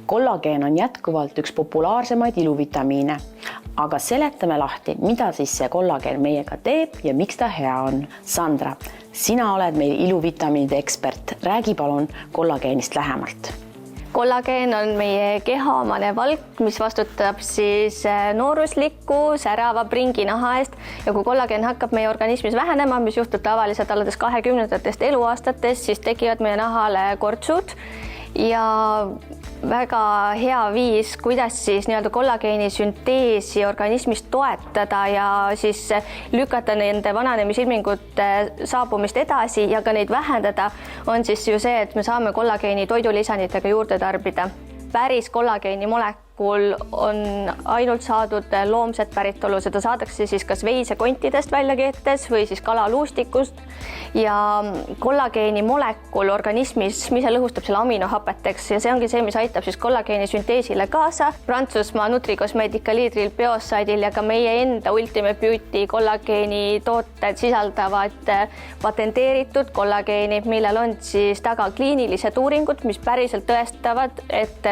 Kollageen on jätkuvalt üks populaarsemaid iluvitamiine, aga seletame lahti, mida siis see kollageen meiega teeb ja miks ta hea on. Sandra, sina oled meil iluvitamiinide ekspert. Räägi palun kollageenist lähemalt. Kollageen on meie kehaomane valk, mis vastutab siis noorusliku särava pringinaha eest ja kui kollageen hakkab meie organismis vähenema, mis juhtub tavaliselt alates 20. eluaastatest, siis tekivad meie nahale kortsud ja väga hea viis, kuidas siis nii-öelda kollageeni sünteesi organismis toetada ja siis lükata nende vananemisilmingute saabumist edasi ja ka neid vähendada, on siis ju see, et me saame kollageeni toidulisanditega juurde tarbida. Päris kollageeni molekul on ainult saadud loomset päritolu, seda saadakse siis kas veisekontidest välja keetes või siis kalaluustikust ja kollageeni molekul organismis ise lõhustab selle aminohapeteks ja see ongi see, mis aitab siis kollageeni sünteesile kaasa. Prantsusmaa Nutricosmetica liidril Biocidil ja ka meie enda Ultimate Beauty kollageeni tooted sisaldavad patenteeritud kollageeni, millel on siis taga kliinilised uuringud, mis päriselt tõestavad, et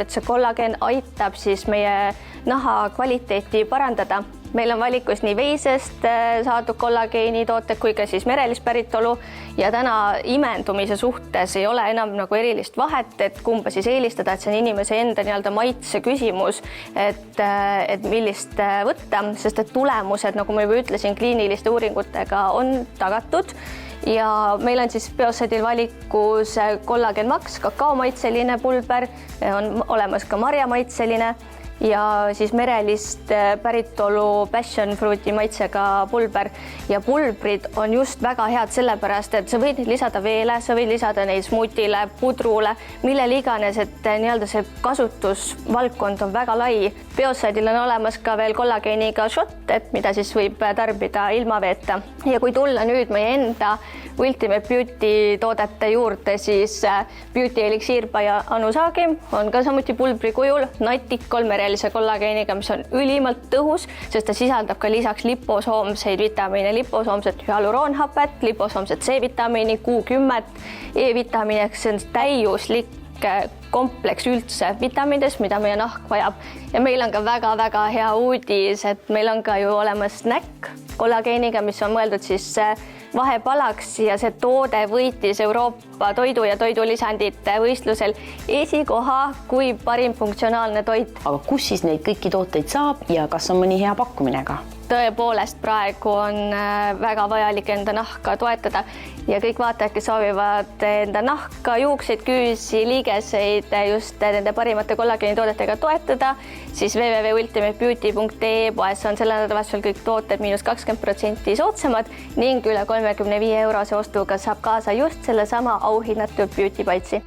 see kollageen aitab siis meie naha kvaliteeti parandada. Meil on valikus nii veisest saadud kollageeni tooted kui ka siis merelist päritolu ja täna imendumise suhtes ei ole enam nagu erilist vahet, et kumba siis eelistada, et see on inimese enda nii-öelda maitse küsimus, et millist võtta, sest et tulemused, nagu ma juba ütlesin, kliiniliste uuringutega on tagatud. Ja meil on siis Biocidil valikus Kollagen Max, kakaomaitseline pulber, on olemas ka marjamaitseline ja siis merelist päritolu passion fruiti maitsega pulber ja pulbrid on just väga head sellepärast, et sa võid neid lisada veele, sa võid lisada neid smuutile, pudrule, millele iganes, et nii-öelda see kasutusvaldkond on väga lai. Biocidil on olemas ka veel kollageeniga shot, et mida siis võib tarbida ilma veeta. Ja kui tulla nüüd meie enda Ultimate Beauty toodete juurde, siis Beauty Elixir by Anu Saagim on ka samuti pulbri kujul natikol merelise kollageeniga, mis on ülimalt tõhus, sest ta sisaldab ka lisaks liposoomseid vitamiine, liposoomset hyaluroonhapet, liposoomset C-vitamiini, Q10, E-vitamiini, see on täiuslik kompleks üldse vitamiinidest, mida meie nahk vajab. Ja meil on ka väga-väga hea uudis, et meil on ka ju olemas snäkk kollageeniga, mis on mõeldud siis vahepalaks ja see toode võitis Euroopa toidu ja toidulisandite võistlusel esikoha kui parim funktsionaalne toit. Aga kus siis neid kõiki tooteid saab ja kas on mõni hea pakkumine ka? Tõepoolest praegu on väga vajalik enda nahka toetada ja kõik vaatajad, kes soovivad enda nahka, juukseid, küüsi, liigeseid just nende parimate kollageeni toodetega toetada, siis www.ultimatebeauty.ee poes on selle nädalavahetusel kõik tooted –20% soodsamad ning üle 35 eurose ostuga saab kaasa just selle sama auhinnatud beauty paitsi.